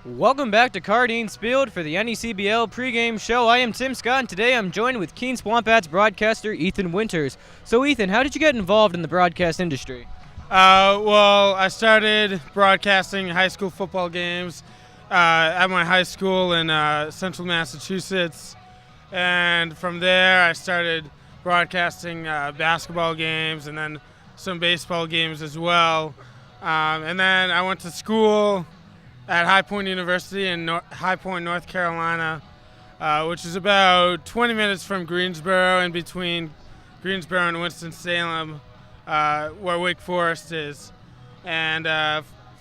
Welcome back to Cardine Field for the NECBL pregame show. I am Tim Scott, and today I'm joined with King Swampbats broadcaster Ethan Winters. So, Ethan, how did you get involved in the broadcast industry? Well, I started broadcasting high school football games at my high school in central Massachusetts, and from there I started broadcasting basketball games and then some baseball games as well. And then I went to school at High Point University in High Point, North Carolina, which is about 20 minutes from Greensboro, in between Greensboro and Winston-Salem, where Wake Forest is. And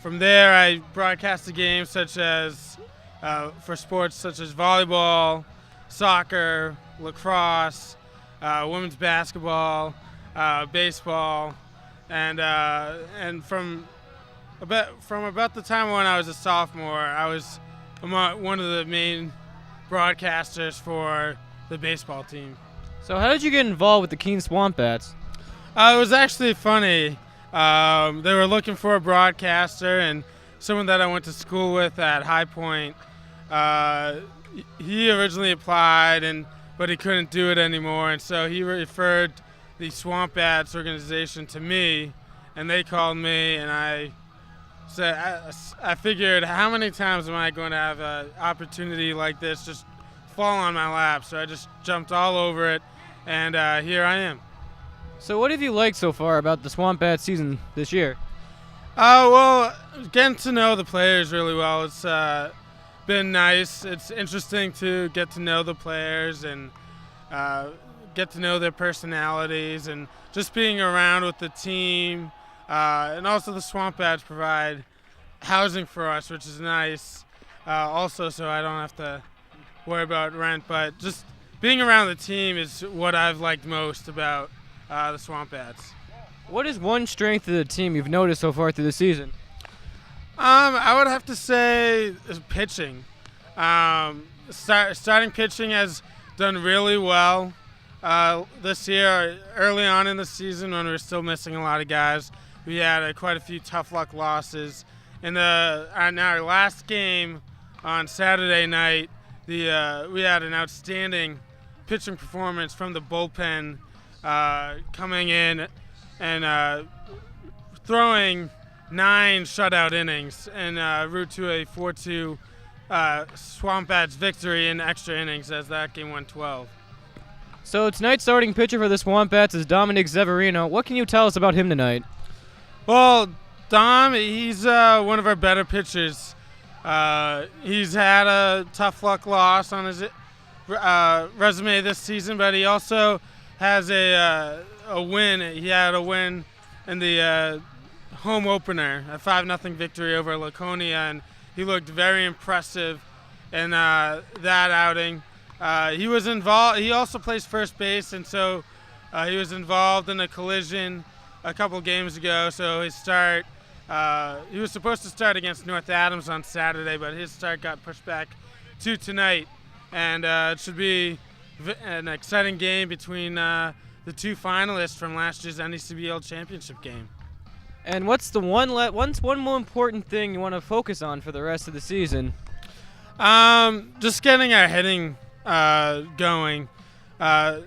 from there, I broadcasted games such as, for sports such as volleyball, soccer, lacrosse, women's basketball, baseball, and from about the time when I was a sophomore, I was one of the main broadcasters for the baseball team. So, how did you get involved with the King Swampbats? It was actually funny. They were looking for a broadcaster, and someone that I went to school with at High Point, he originally applied, but he couldn't do it anymore, and so he referred the Swampbats organization to me, and they called me, and I figured, how many times am I going to have an opportunity like this just fall on my lap? So I just jumped all over it, and here I am. So, what have you liked so far about the Swampbats season this year? Well, getting to know the players really well. It's been nice. It's interesting to get to know the players and get to know their personalities, and just being around with the team. And also the Swampbats provide housing for us, which is nice. Also, so I don't have to worry about rent. But just being around the team is what I've liked most about the Swampbats. What is one strength of the team you've noticed so far through the season? I would have to say pitching. Starting pitching has done really well this year. Early on in the season, when we were still missing a lot of guys, we had quite a few tough luck losses. In our last game on Saturday night, we had an outstanding pitching performance from the bullpen, coming in and throwing 9 shutout innings en route to a 4-2 Swampbats victory in extra innings, as that game went 12. So, tonight's starting pitcher for the Swampbats is Dominic Zeverino. What can you tell us about him tonight? Well, Dom, he's one of our better pitchers. He's had a tough luck loss on his resume this season, but he also has a win. He had a win in the home opener, a 5-0 victory over Laconia, and he looked very impressive in that outing. He was involved. He also plays first base, and so he was involved in a collision a couple games ago. So his start, he was supposed to start against North Adams on Saturday, but his start got pushed back to tonight, and it should be an exciting game between the two finalists from last year's NECBL championship game. And what's one more important thing you want to focus on for the rest of the season? Just getting our hitting going. The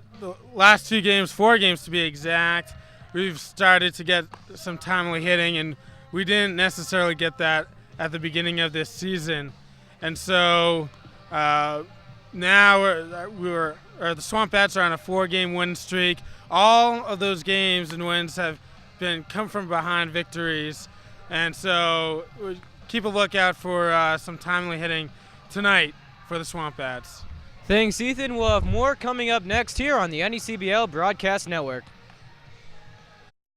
last 2 games, 4 games to be exact, we've started to get some timely hitting, and we didn't necessarily get that at the beginning of this season. And so now the Swampbats are on a 4-game win streak. All of those games and wins have been come from behind victories, and so keep a lookout for some timely hitting tonight for the Swampbats. Thanks, Ethan. We'll have more coming up next here on the NECBL Broadcast Network.